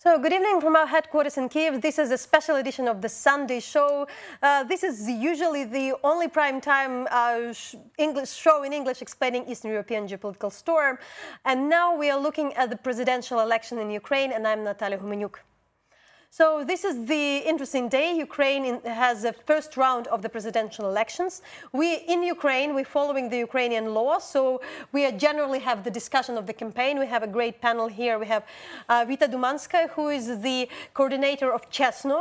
So, good evening from our headquarters in Kyiv. This is a special edition of the Sunday show. This is usually the only prime-time English show in English explaining Eastern European geopolitical storm. And now we are looking at the presidential election in Ukraine, and I'm Natalia Humenyuk. So this is the interesting day. Ukraine has a first round of the presidential elections. In Ukraine, we're following the Ukrainian law, so we generally have the discussion of the campaign. We have a great panel here. We have Vita Dumanska, who is the coordinator of Chesno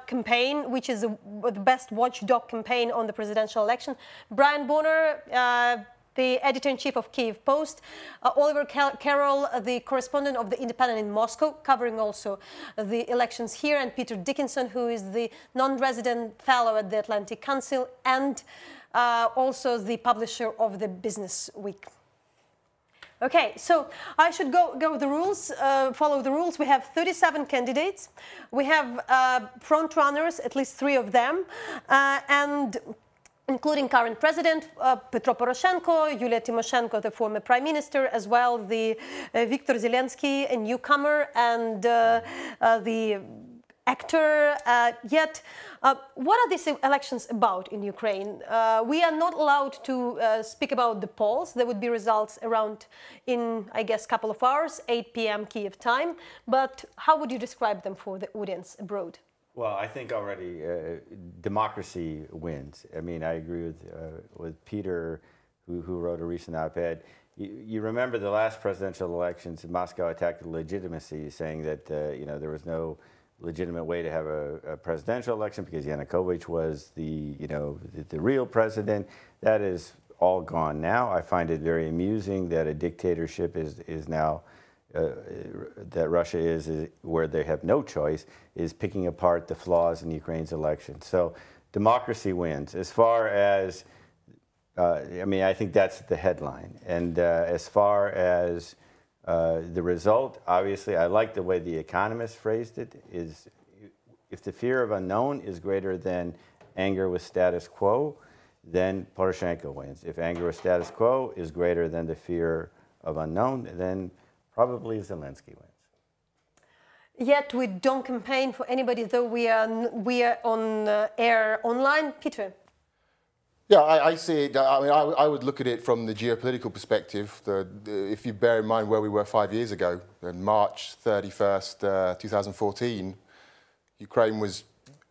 campaign, which is the best watchdog campaign on the presidential election. Brian Bonner, the editor-in-chief of Kyiv Post, Oliver Carroll, the correspondent of The Independent in Moscow, covering also the elections here, and Peter Dickinson, who is the non-resident fellow at the Atlantic Council and also the publisher of the Business Week. Okay, so I should go with the rules, follow the rules. We have 37 candidates. We have front runners, at least 3 of them, and including current president Petro Poroshenko, Yulia Tymoshenko, the former prime minister, as well the Volodymyr Zelenskiy, a newcomer, and the actor. What are these elections about in Ukraine? We are not allowed to speak about the polls. There would be results around in, I guess, a couple of hours, 8 p.m. Kyiv time. But how would you describe them for the audience abroad? Well, I think already democracy wins. I mean, I agree with Peter, who wrote a recent op-ed. You remember the last presidential elections, Moscow attacked the legitimacy, saying that there was no legitimate way to have a presidential election because Yanukovych was the real president. That is all gone now. I find it very amusing that a dictatorship is now. That Russia is where they have no choice, is picking apart the flaws in Ukraine's election. So democracy wins. As far as, I think that's the headline. And as far as the result, obviously, I like the way the Economist phrased it, is if the fear of unknown is greater than anger with status quo, then Poroshenko wins. If anger with status quo is greater than the fear of unknown, then probably Zelensky wins. Yet we don't campaign for anybody, though we are on air online. Peter? Yeah, I see it. I mean, I would look at it from the geopolitical perspective. If you bear in mind where we were 5 years ago, on March 31st, 2014, Ukraine was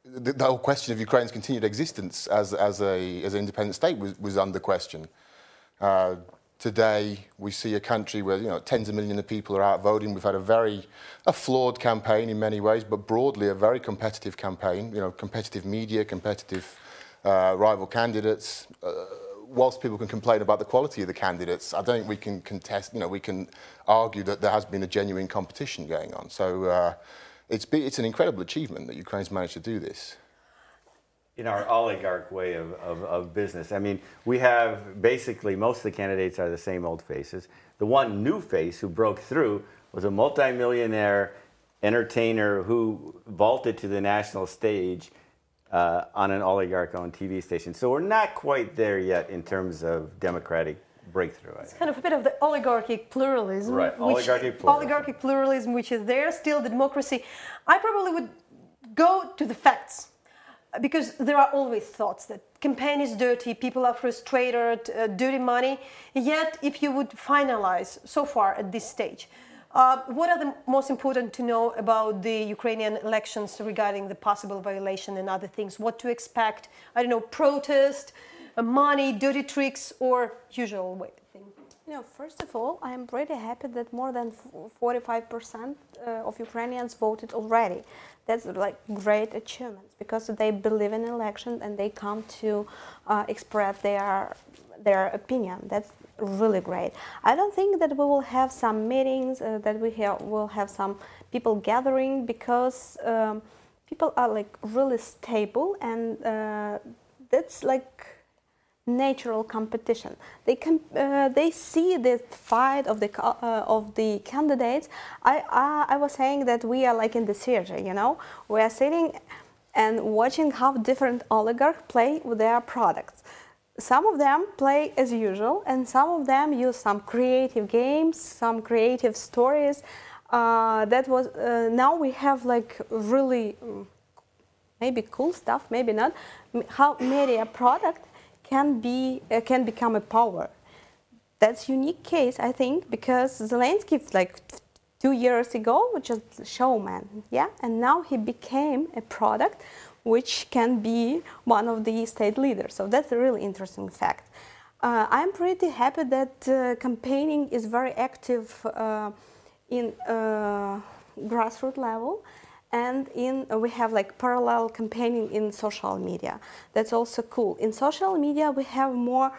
the whole question of Ukraine's continued existence as an independent state was under question. Today, we see a country where tens of millions of people are out voting. We've had a flawed campaign in many ways, but broadly a very competitive campaign. Competitive media, competitive rival candidates. Whilst people can complain about the quality of the candidates, I don't think we can contest. We can argue that there has been a genuine competition going on. So it's an incredible achievement that Ukraine's managed to do this. In our oligarch way of business. I mean, we have basically most of the candidates are the same old faces. The one new face who broke through was a multimillionaire entertainer who vaulted to the national stage on an oligarch-owned TV station. So we're not quite there yet in terms of democratic breakthrough. It's kind of a bit of the oligarchic pluralism. Right, oligarchic pluralism, which is there, still the democracy. I probably would go to the facts. Because there are always thoughts that campaign is dirty, people are frustrated, dirty money. Yet, if you would finalize so far at this stage, what are the most important to know about the Ukrainian elections regarding the possible violation and other things? What to expect? I don't know, protest, money, dirty tricks, or usual way thing? First of all, I am pretty happy that more than 45% of Ukrainians voted already. That's like great achievements because they believe in elections and they come to express their opinion. That's really great. I don't think that we will have some meetings, that will have some people gathering because people are like really stable and that's like natural competition. They see the fight of the candidates. I was saying that we are like in the theater, we are sitting and watching how different oligarchs play with their products. Some of them play as usual, and some of them use some creative games, some creative stories. That was now we have like really maybe cool stuff, maybe not. How media product can become a power. That's unique case, I think, because Zelensky, like 2 years ago, was just a showman, yeah, and now he became a product which can be one of the state leaders. So that's a really interesting fact. I'm pretty happy that campaigning is very active in grassroots level, and we have like parallel campaigning in social media. That's also cool. In social media, we have more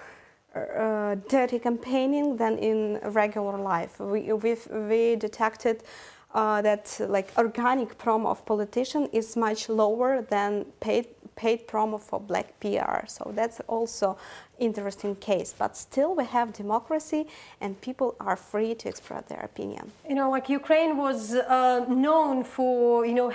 dirty campaigning than in regular life. We detected that like organic promo of politician is much lower than paid promo for black PR. So that's also interesting case. But still we have democracy and people are free to express their opinion. You know, like Ukraine was known for, you know,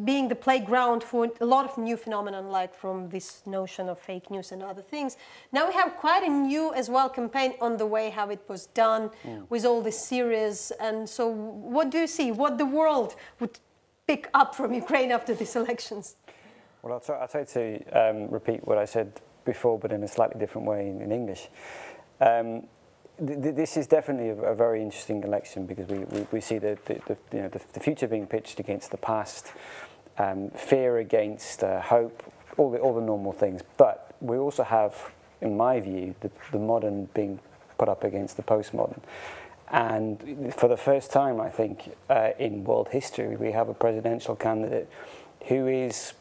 being the playground for a lot of new phenomenon, like from this notion of fake news and other things. Now we have quite a new as well campaign on the way how it was done with all this series. And so what do you see? What the world would pick up from Ukraine after these elections? Well, I'll try to repeat what I said before, but in a slightly different way in English. This is definitely a very interesting election because we see the future being pitched against the past, fear against hope, all the normal things. But we also have, in my view, the modern being put up against the postmodern. And for the first time, I think, in world history, we have a presidential candidate who is,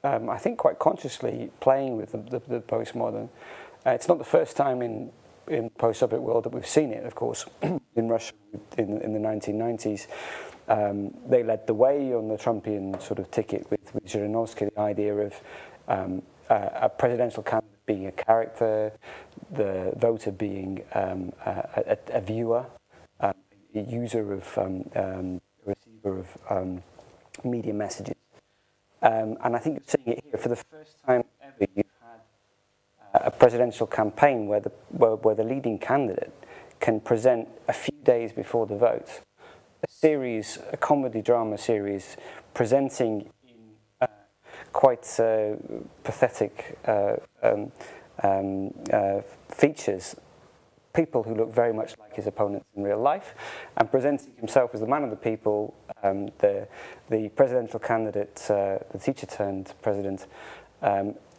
I think, quite consciously playing with the postmodern. It's not the first time in post-Soviet world that we've seen it, of course. In Russia in the 1990s, they led the way on the Trumpian sort of ticket with Zhirinovsky, the idea of a presidential candidate being a character, the voter being a viewer, a user of, receiver of media messages. And I think you're seeing it here for the first time ever. You've had a presidential campaign where the leading candidate can present a few days before the vote a comedy drama series presenting in quite pathetic features people who look very much like his opponents in real life, and presenting himself as the man of the people, the presidential candidate, the teacher turned president,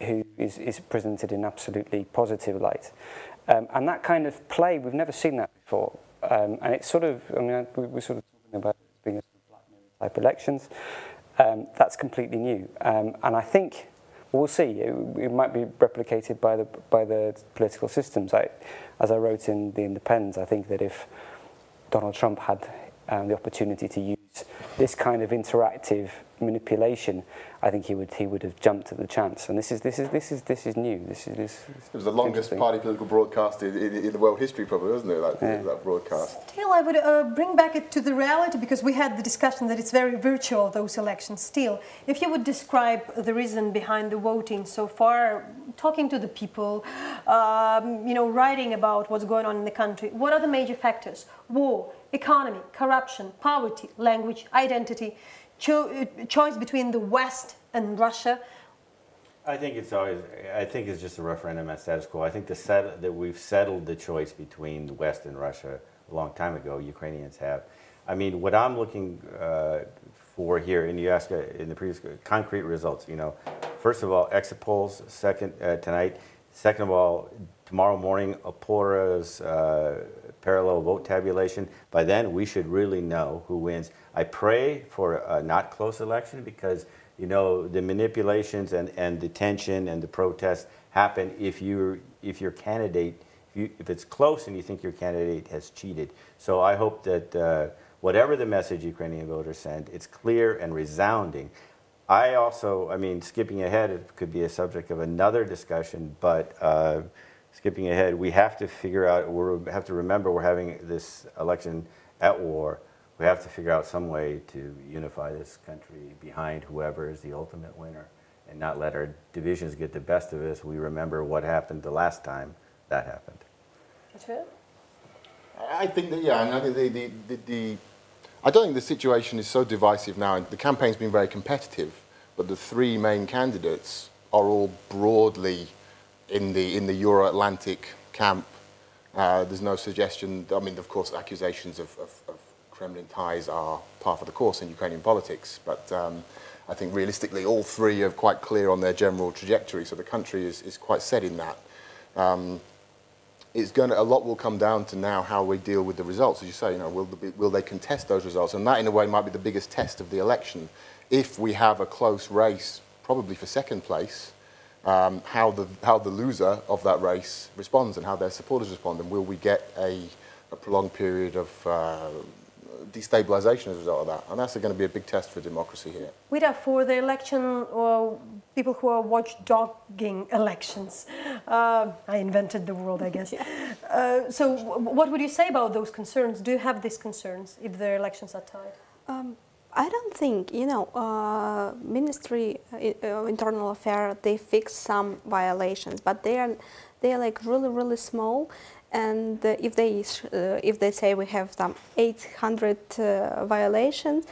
who is presented in absolutely positive light. And that kind of play, we've never seen that before. And it's sort of, I mean, we're sort of talking about it being a sort of Black Mirror type elections. That's completely new. And I think we'll see. It might be replicated by the political systems. As I wrote in The Independent, I think that if Donald Trump had the opportunity to use this kind of interactive manipulation, I think he would have jumped at the chance. And this is new. It was the longest party political broadcast in the world history, probably, wasn't it? That broadcast. Still, I would bring back it to the reality, because we had the discussion that it's very virtual, those elections. Still, if you would describe the reason behind the voting so far, talking to the people, writing about what's going on in the country, what are the major factors? War, economy, corruption, poverty, language, identity, choice between the West and Russia. I think it's just a referendum on status quo. I think that we've settled the choice between the West and Russia a long time ago. Ukrainians have. I mean, what I'm looking for here, and you asked in the previous, concrete results. First of all, exit polls. Second, tonight. Second of all, tomorrow morning, Opora's parallel vote tabulation. By then, we should really know who wins. I pray for a not close election, because the manipulations and the tension and the protests happen if your candidate, if it's close and you think your candidate has cheated. So I hope that whatever the message Ukrainian voters send, it's clear and resounding. Skipping ahead, it could be a subject of another discussion, but skipping ahead, we have to figure out, we have to remember we're having this election at war. We have to figure out some way to unify this country behind whoever is the ultimate winner, and not let our divisions get the best of us. We remember what happened the last time that happened. That's it? I think that, I think I don't think the situation is so divisive now. The campaign's been very competitive, but the three main candidates are all broadly in the Euro-Atlantic camp. There's no suggestion. I mean, of course, accusations of Kremlin ties are par for the course in Ukrainian politics, but I think realistically all three are quite clear on their general trajectory, so the country is quite set in that. A lot will come down to now how we deal with the results. As you say, will they contest those results? And that, in a way, might be the biggest test of the election. If we have a close race, probably for second place, how the loser of that race responds and how their supporters respond, and will we get a prolonged period of destabilization as a result of that? And that's going to be a big test for democracy here. Vida, for the election, people who are watchdogging elections, I invented the word, I guess. Yeah. So what would you say about those concerns? Do you have these concerns if the elections are tied? I don't think, Ministry of Internal Affairs, they fix some violations, but they are like really small. And if they say we have some 800 violations,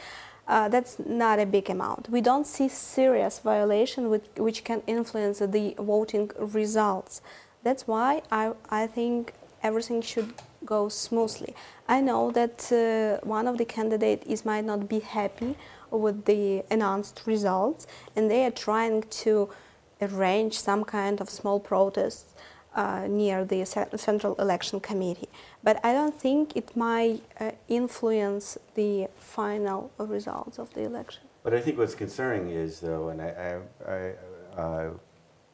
that's not a big amount. We don't see serious violation which can influence the voting results. That's why I think everything should go smoothly. I know that one of the candidates might not be happy with the announced results, and they are trying to arrange some kind of small protests near the Central Election Committee. But I don't think it might influence the final results of the election. But I think what's concerning is, though, and I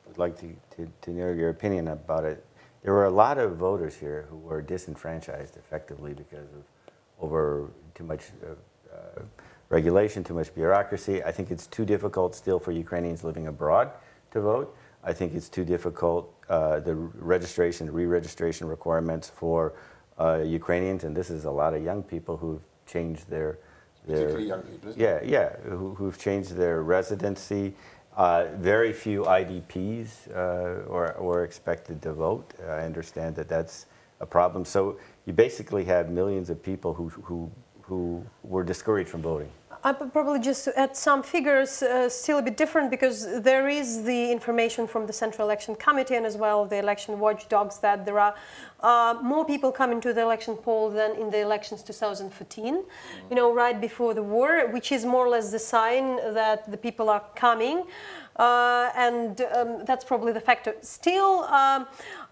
would like to know your opinion about it, there were a lot of voters here who were disenfranchised effectively because of over too much regulation, too much bureaucracy. I think it's too difficult still for Ukrainians living abroad to vote. I think it's too difficult, the re-registration requirements for Ukrainians, and this is a lot of young people who've changed their particularly young people, isn't it? Yeah, who've changed their residency. Very few IDPs were expected to vote. I understand that that's a problem. So you basically have millions of people who were discouraged from voting. I would probably just add some figures, still a bit different, because there is the information from the Central Election Committee and as well the election watchdogs that there are more people coming to the election poll than in the elections 2014, right before the war, which is more or less the sign that the people are coming, and that's probably the factor. Still, I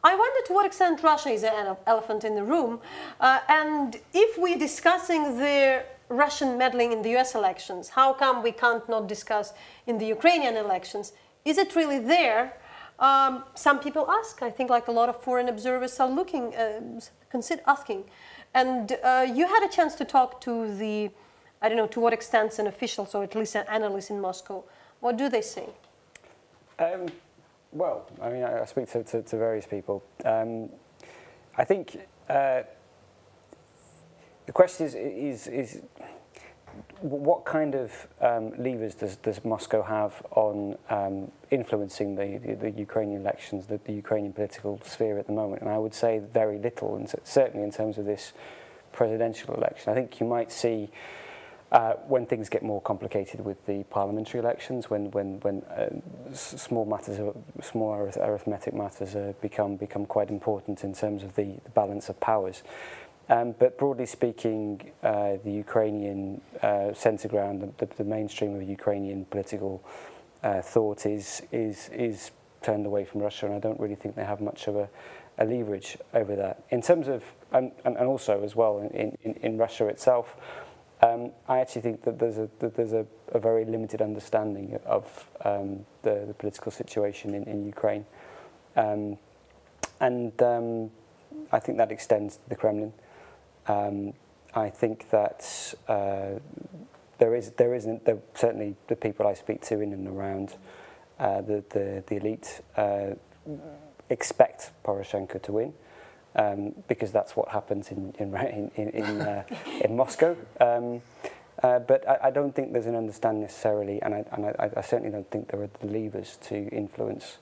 wonder to what extent Russia is an elephant in the room, and if we're discussing the Russian meddling in the US elections, how come we can't not discuss in the Ukrainian elections? Is it really there? Some people ask. I think like a lot of foreign observers are looking, asking. And you had a chance to talk to the, I don't know to what extent an official, or at least an analyst in Moscow. What do they say? Well, I mean, I speak to various people. I think the question is what kind of levers does Moscow have on influencing the Ukrainian elections, the Ukrainian political sphere at the moment? And I would say very little, and certainly in terms of this presidential election. I think you might see when things get more complicated with the parliamentary elections, when small arithmetic matters become quite important in terms of the balance of powers. But broadly speaking, the Ukrainian centre ground, the mainstream of Ukrainian political thought is turned away from Russia, and I don't really think they have much of a leverage over that. In terms of, and also as well in Russia itself, I actually think that there's a very limited understanding of the political situation in Ukraine, and I think that extends to the Kremlin. I think that certainly the people I speak to in and around the elite expect Poroshenko to win, because that's what happens in Moscow. But I don't think there's an understanding necessarily, and I certainly don't think there are the levers to influence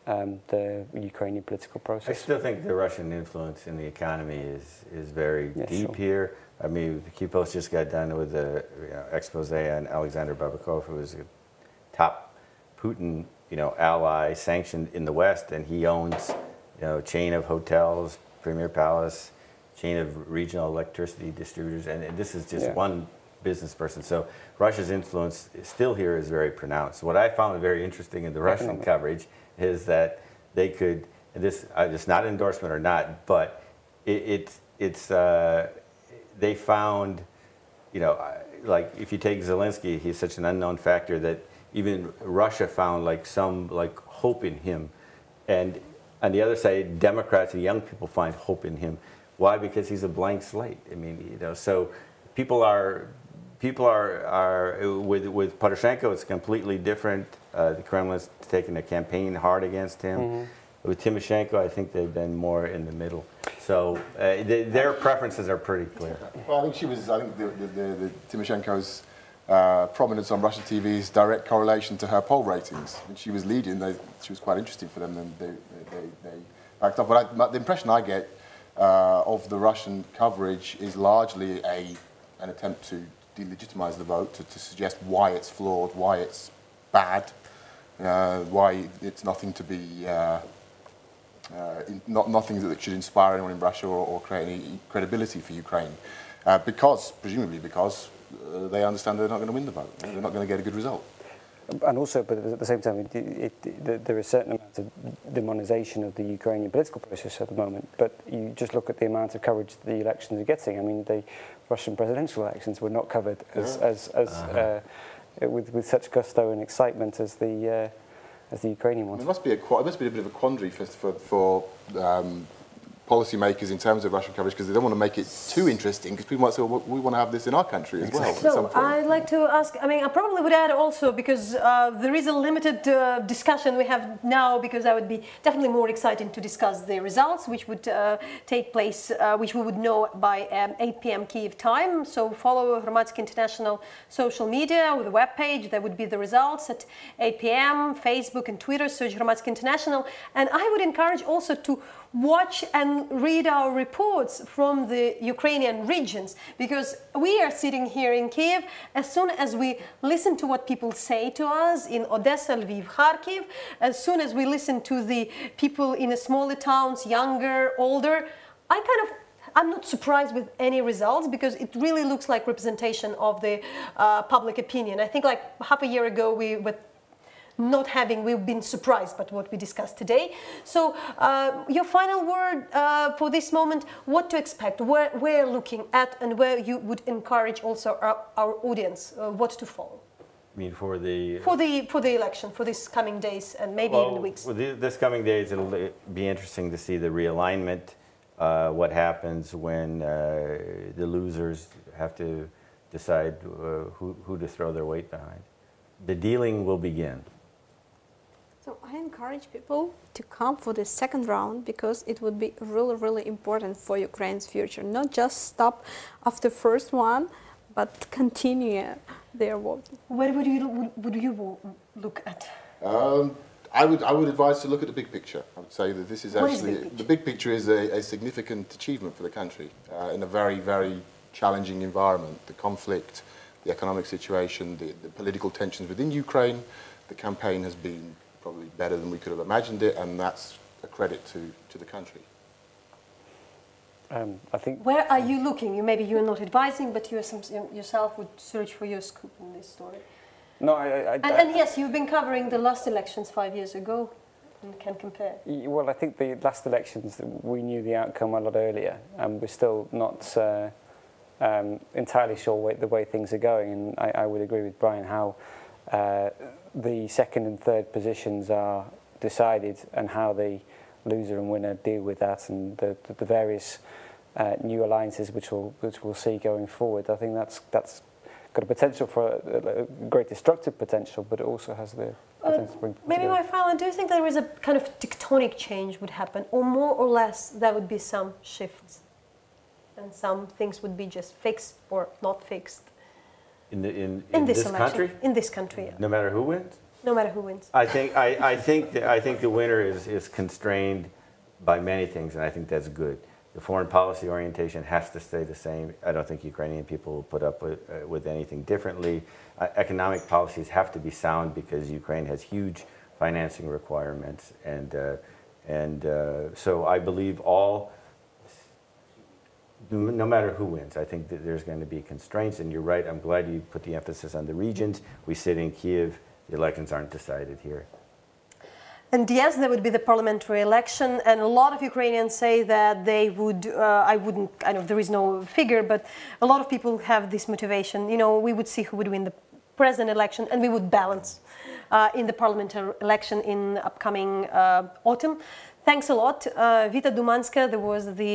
the Ukrainian political process. I still think the Russian influence in the economy is very deep here. I mean, the Kyiv Post just got done with an expose on Alexander Babakov, who was a top Putin ally, sanctioned in the West, and he owns a chain of hotels, Premier Palace, chain of regional electricity distributors, and this is just one business person. So Russia's influence still here is very pronounced. What I found very interesting in the Russian coverage is that they could, it's not an endorsement or not, but they found, like if you take Zelensky, he's such an unknown factor that even Russia found some hope in him. And on the other side, Democrats and young people find hope in him. Why? Because he's a blank slate. I mean, so people are with Poroshenko, it's completely different. The Kremlin's taken a campaign hard against him. Mm-hmm. With Tymoshenko, I think they've been more in the middle. So their preferences are pretty clear. Well, I think the Tymoshenko's prominence on Russian TV is direct correlation to her poll ratings. When she was leading, she was quite interesting for them, and they backed up. But the impression I get of the Russian coverage is largely an attempt to delegitimize the vote, to suggest why it's flawed, why it's bad, why it's nothing to be, nothing that should inspire anyone in Russia or create any credibility for Ukraine, presumably because they understand they're not going to win the vote, they're not going to get a good result. And also, but at the same time, there is a certain amount of demonization of the Ukrainian political process at the moment. But you just look at the amount of coverage the elections are getting. I mean, the Russian presidential elections were not covered with such gusto and excitement as the Ukrainian ones. It must be a bit of a quandary for policymakers in terms of Russian coverage, because they don't want to make it too interesting, because people might say, well, we want to have this in our country as well. So I'd like to ask, I mean, I probably would add also, because there is a limited discussion we have now, because I would be definitely more excited to discuss the results, which would take place, which we would know by 8 p.m. Kyiv time. So follow Hromadske International social media with a webpage. There would be the results at 8 p.m. Facebook and Twitter, search Hromadske International. And I would encourage also to watch and read our reports from the Ukrainian regions, because we are sitting here in Kyiv. As soon as we listen to what people say to us in Odessa, Lviv, Kharkiv, as soon as we listen to the people in the smaller towns, younger, older, I'm not surprised with any results, because it really looks like representation of the public opinion. I think like half a year ago we've been surprised by what we discussed today. So your final word for this moment, what to expect, where we're looking at, and where you would encourage also our audience, what to follow? I mean, for the election, for these coming days and maybe even weeks. Well, this coming days, it'll be interesting to see the realignment, what happens when the losers have to decide who to throw their weight behind. The dealing will begin. So I encourage people to come for the second round, because it would be really, really important for Ukraine's future. Not just stop after first one, but continue their voting. Where would you look at? I would advise to look at the big picture. I would say that this is actually the big picture is a significant achievement for the country in a very, very challenging environment. The conflict, the economic situation, the political tensions within Ukraine. The campaign has been probably better than we could have imagined it, and that's a credit to the country. I think. Where are you looking? Maybe you're not advising, but you yourself would search for your scoop in this story. No, and yes, you've been covering the last elections 5 years ago, and can compare. Well, I think the last elections, we knew the outcome a lot earlier, and we're still not entirely sure the way things are going. And I would agree with Brian how the second and third positions are decided, and how the loser and winner deal with that, and the various new alliances which we'll see going forward. I think that's got a potential for a great destructive potential, but it also has the potential to bring. Maybe my final, do you think there is a kind of tectonic change would happen, or more or less there would be some shifts, and some things would be just fixed or not fixed? In this election, country? In this country, yeah. No matter who wins? No matter who wins. I think the winner is constrained by many things, and I think that's good. The foreign policy orientation has to stay the same. I don't think Ukrainian people will put up with anything differently. Economic policies have to be sound because Ukraine has huge financing requirements, and so I believe no matter who wins, I think that there's going to be constraints. And you're right. I'm glad you put the emphasis on the regions. We sit in Kyiv. The elections aren't decided here. And yes, there would be the parliamentary election, and a lot of Ukrainians say that they would, I know there is no figure, but a lot of people have this motivation. You know, we would see who would win the president election, and we would balance in the parliamentary election in upcoming autumn. Thanks a lot. Vita Dumanska, there was the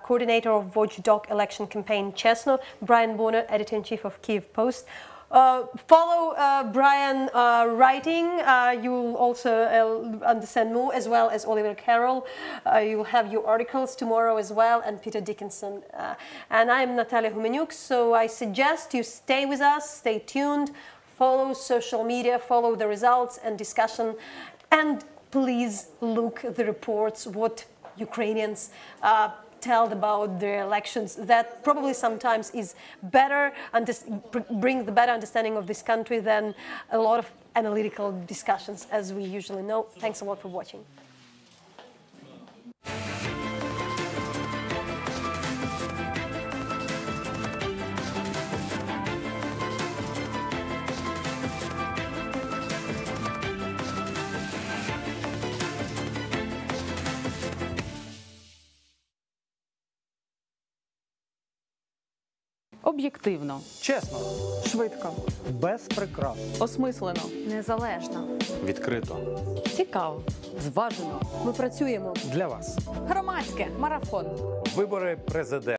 coordinator of Watchdog election campaign Chesno, Brian Bonner, editor-in-chief of Kyiv Post. Follow Brian writing. You will also understand more, as well as Oliver Carroll. You will have your articles tomorrow as well, and Peter Dickinson. And I'm Natalia Humenyuk, so I suggest you stay with us, stay tuned, follow social media, follow the results and discussion, and please look at the reports, what Ukrainians tell about their elections. That probably sometimes is better, bring the better understanding of this country than a lot of analytical discussions, as we usually know. Thanks a lot for watching. Об'єктивно, Чесно, швидко, без прикрас, осмислено, Незалежно, відкрито цікаво, зважено. ми працюємо. для вас. Громадське марафон. Вибори президента.